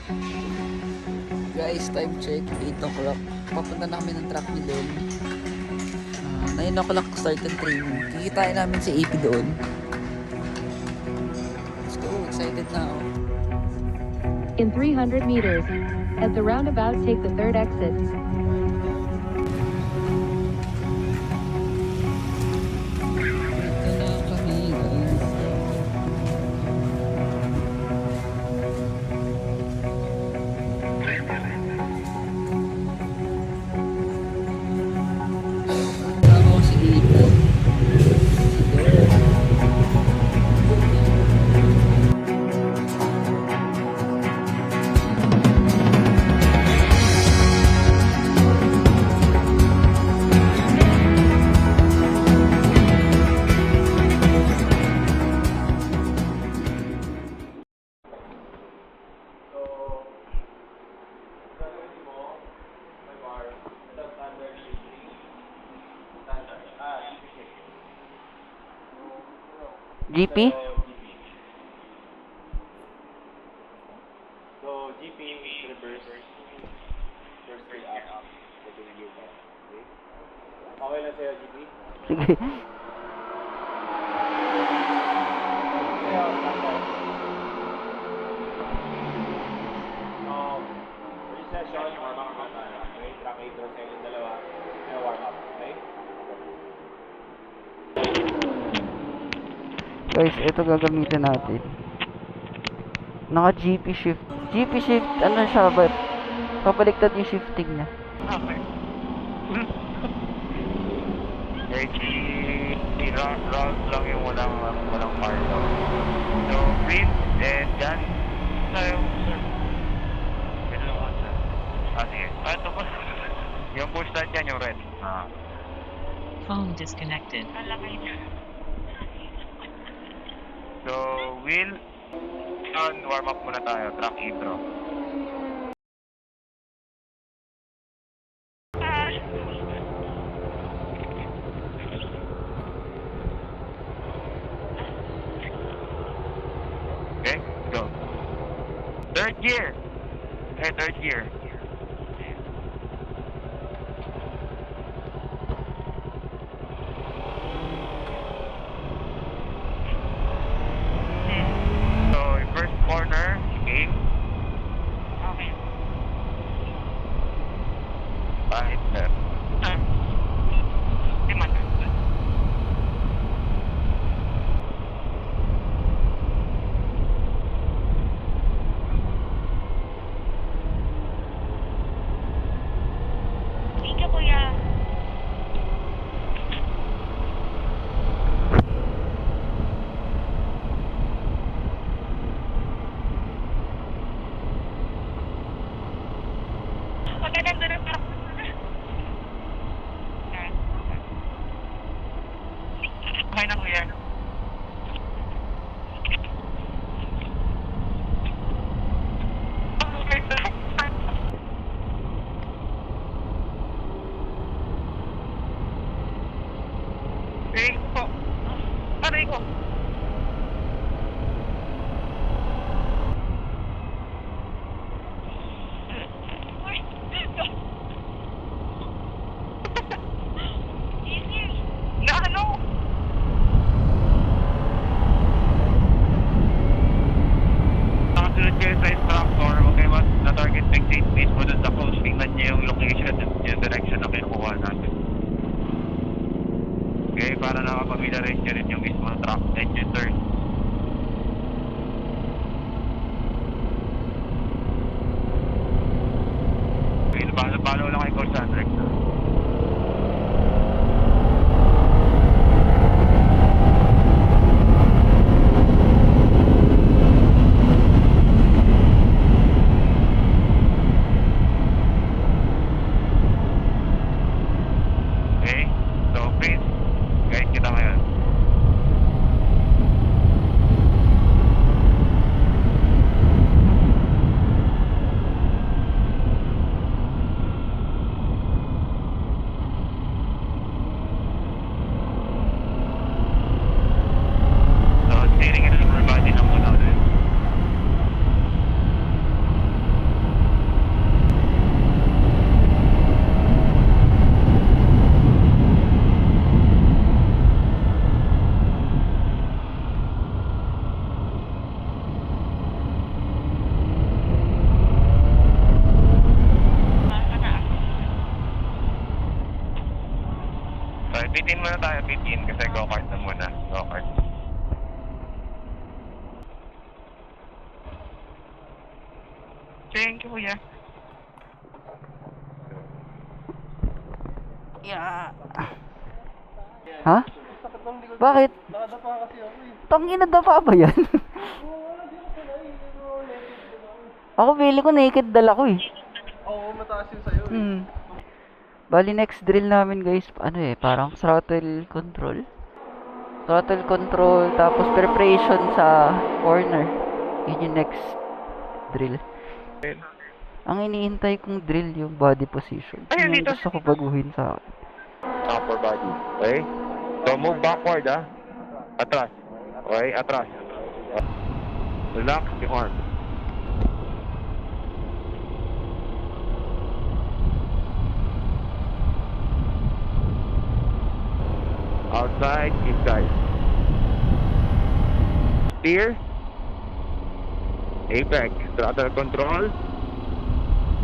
Guys, time check, 8 o'clock. Papunta na kami ng track ni Lel. 9 o'clock start ang training. Kikitain namin si AP doon. Let's go, excited na ako. In 300 meters, at the roundabout, take the third exit. Ito na kami, guys. Ako si AP. GP? So GP reverse first three up between you guys. Okay? Okay lang sa'yo GP? Sige. First session, warm up muna tayo. Okay? Track 8 sa yung dalawa. Kaya warm up. Okay? Guys, ito gagamitin natin. Naka GP shift. GP shift, ano siya ba? Papaliktad yung shifting niya. Okay. Round lang yung walang fire. So, breathe and done. Tayo, sir. Ito lang, sir. Sige. Ito po. Yung push start yan, yung red. Phone disconnected. So, wheel. Warm up muna tayo. Track intro. Okay, go. Third gear. Okay, third gear. So, yung first corner, aim. Okay. Right left. Okay na kuya. Aray ko. Aray ko. Na ano? Nakasunod kayo sa instructor, okay ba? Na-target fixate base mo dun sa coach. Tingnan niya yung location at yung direction na kinukuha natin. Okay, para nakapamilarize niya rin yung mismo track engine turn. Okay, follow lang kay Coach Sandrex. Okay, so please, guys, kita ngayon. Bitin muna tayo, bitin. Kasi go-kart na muna. Go-kart. Thank you, kuya. Yeah. Ha? Bakit? Tangina dapa ba yan? Ako pili ko naked dala ko eh. Oo, mataas yun sa'yo eh. Bali next drill namin guys, ano eh, parang throttle control. Throttle control, tapos preparation sa corner. Yun yung next drill. Ang iniintay kong drill yung body position. Ayun, Yung dito. gusto ko baguhin sa akin. Upper body. Okay? So move backward, ah. Atras. Okay, atras. Relax yung arm. Outside, inside. Steer. Apex. Throttle control.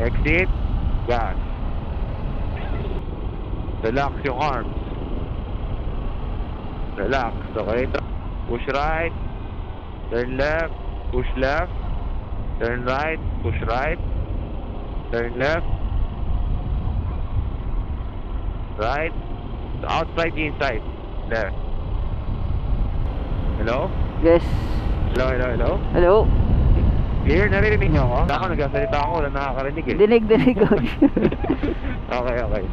Exit. Gas. Relax yung arms. Relax. Okay. Push right. Turn left. Push left. Turn right. Push right. Turn left. Right. Outside, inside. Left. Hello? Yes. Hello, hello, hello? Hello? Clear, naririnig niyo ako? Ako, nagsasalita ako, wala nakakarinig eh. Dinig ko. Okay, okay.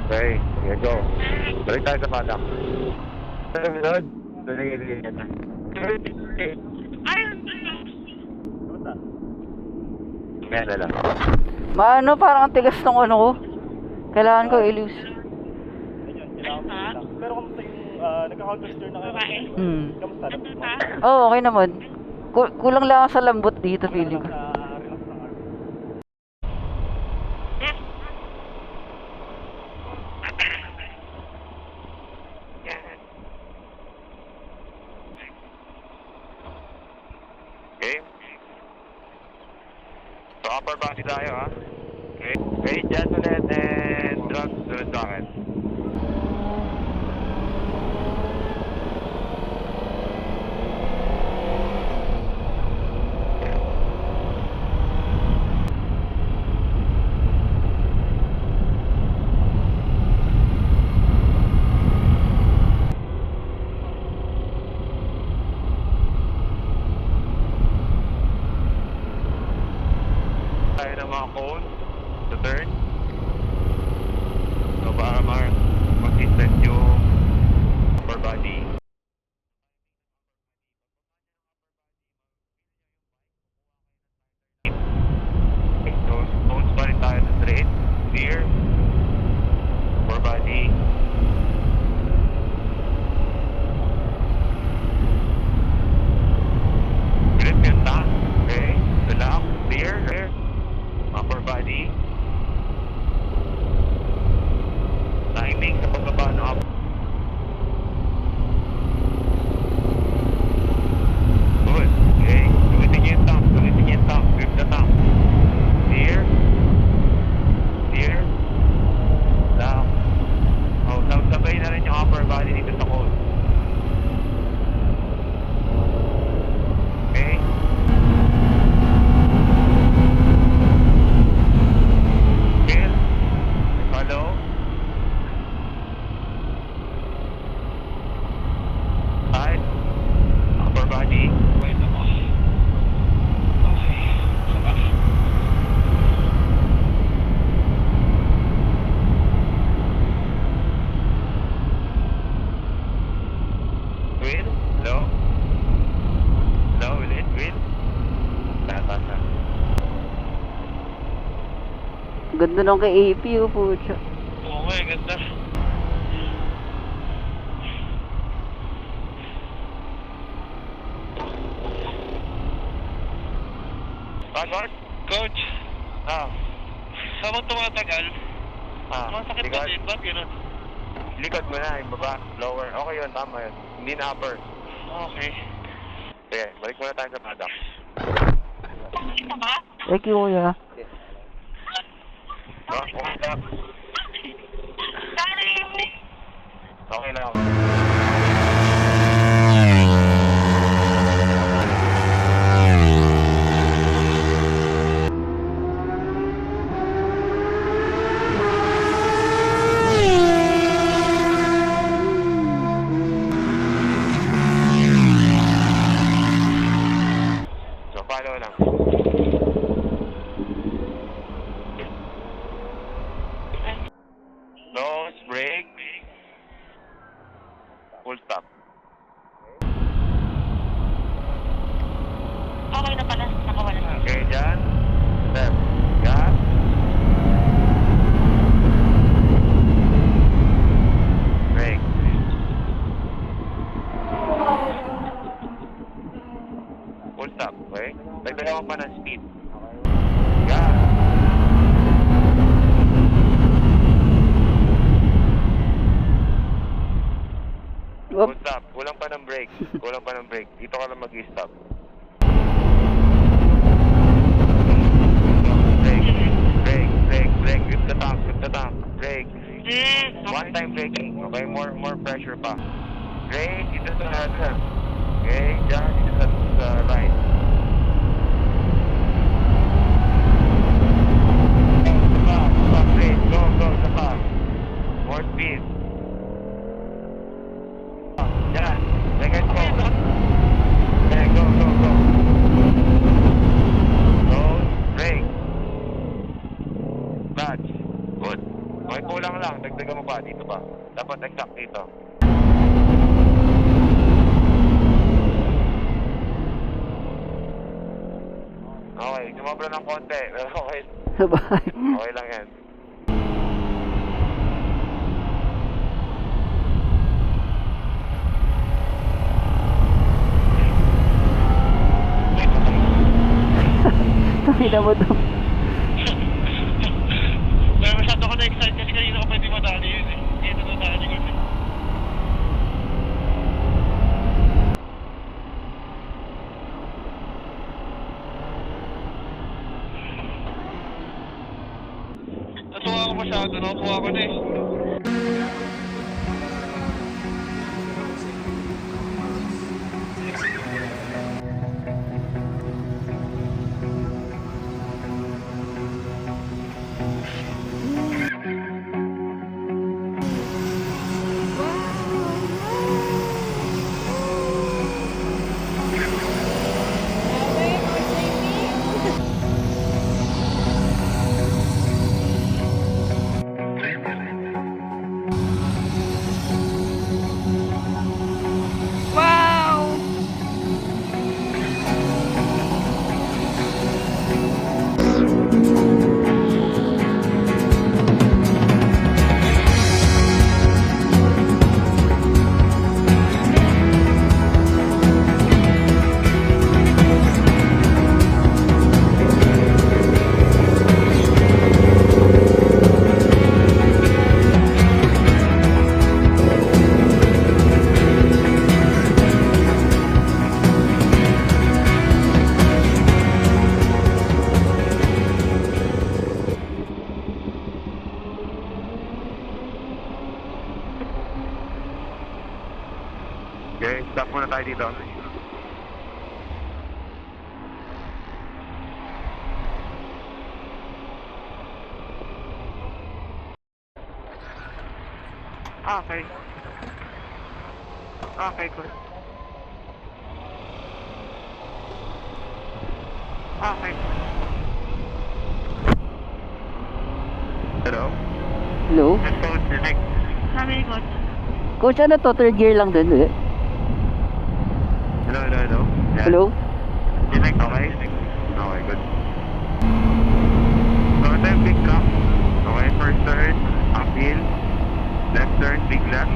Okay, sige, go. Balik tayo sa paddock. Sunod. Sige. Ngayon na lang. Maano, parang ang tigas ng ano ko. Kailangan ko i-loose. Pero kamusta yung nagka-counter-steer na kayo? Kamusta? Oo, okay naman. Kulang lang ako sa lambot dito, feeling ko. Relax ng arm. Okay. So, upper body tayo, ha? Okay. Okay, dyan ulit and drag sunod sa akin. Tayo ng mga cone to turn. So para Ganda nung kay AP, oh, pucha. Oo nga, ganda. Bakit? Coach. Habang tumatagal, masakit na din. Ba't gano'n? Likod mo na, yung baba, lower. Okay yun, tama yun. Hindi na upper. Okay. Sige, balik muna tayo sa paddock. Thank you, kuya. Okay lang. Okay lang. So, follow lang. Nose, brake. Full stop. Okay na pala, nakawala na. Okay, dyan. Step. Gas. Brake. Full stop, okay? Dagdagan mo pa ng speed. Gas. Whoop. Full stop. Kulang pa ng brake. Kulang pa ng brake. Dito ka lang mag-stop. Brake. Brake. Brake. Brake. Grip the tank. Grip the tank. Brake. One time braking. Okay? More pressure pa. Brake. Dito sa left. Okay? Diyan. Dito sa right. Stop. Brake. Go. Go. Stop. More speed. Diyan. Second go. Okay, go. Nose, brake. Clutch. Good. Okay, kulang lang. Dagdagan mo pa. Dito pa. Dapat exact dito. Okay, sumobra ng konti. Pero okay. Sabay. Okay lang yan. Tumina mo to. Pero masyado ko na-excite kasi kanina ko pwede madali yun eh. Kaya natadali ko eh. Natuwa ko masyado, nakuha ko na eh. Okay, stop muna tayo dito. Okay. Okay, good. Okay. Hello? Hello? Let's go to the next. Sabi ko, Coach, ano to? Third gear lang din, eh? Hello, hello, hello. Yeah. Hello? Connect, okay? Okay, good. So, ito yung big drop. left.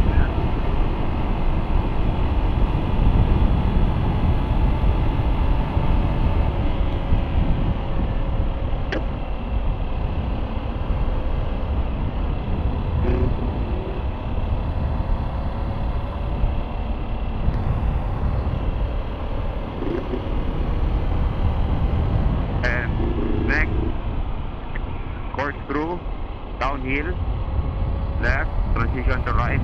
And next, corkscrew, downhill, left, transition to right.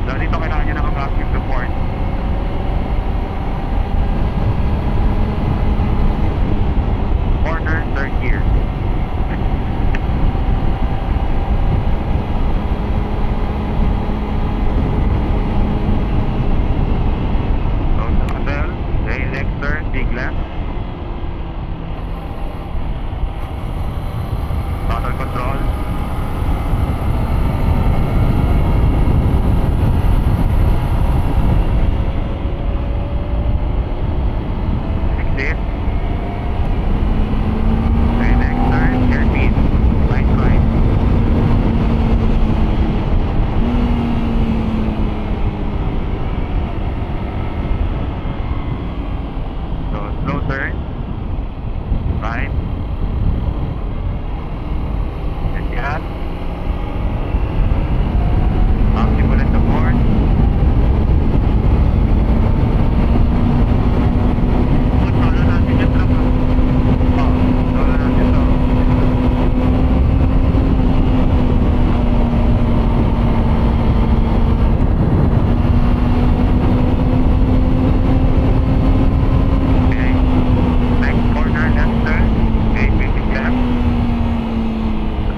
So dito kailangan nyo naka-flashing support. Corner, third gear. Hotel, okay, next turn, big left. Throttle control. Exit. Okay, next turn, hairpin, right. So slow turn, right. And gas. Optimal at the board. Solo natin yung truck. Solo natin to. Okay. Next corner, left turn. Okay, facing left.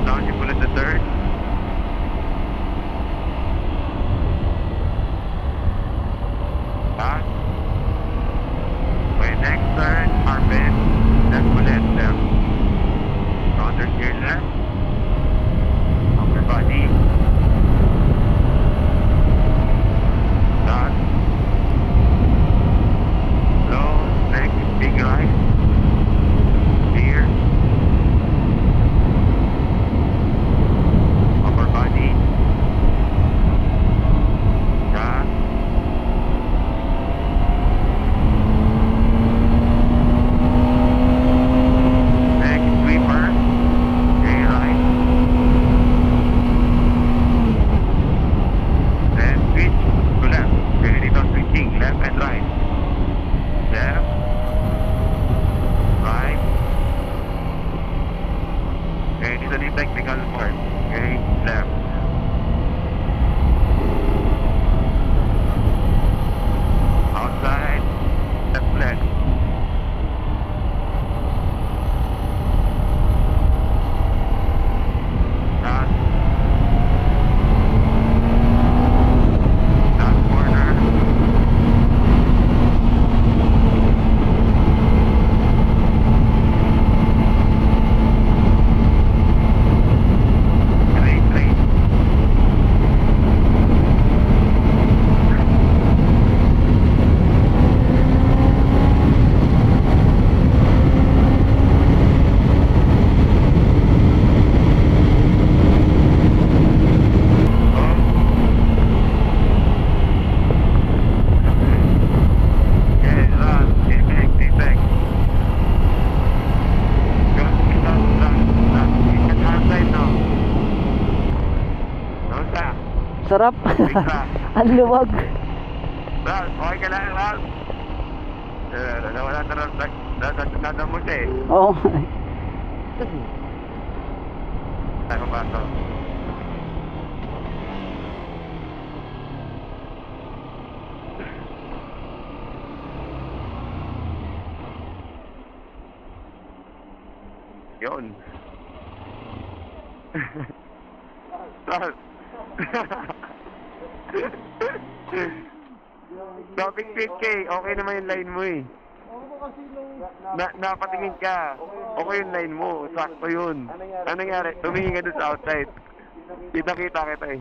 Down you pull at the third. Back. Okay, next turn, armpit. Left bullet, left. Counter gear left. Upper body. Done. Slow, next, big right. Clear. Upper body. Gas. Next, sweeper. Okay, right. Then switch to left. Okay, dito switching, left and right. Left. Right. Okay, dito na yung technical part. Okay, left. Outside. Left flex. Last. Last corner. Straight. Okay, run. Take back. Go, run. It's outside now. Rosa, Sarap. big run. Ang luwag. Run, okay ka lang, run. Nawala na rin. Nada mo siya eh. Oo. Tayo ba ito? Yun. Sal. Topic 5K, okay naman yung line mo eh. Napatingin ka. Okay yung line mo. Sakto yun. Ano nangyari? Tumingin ka dun sa outside. Kita kita eh.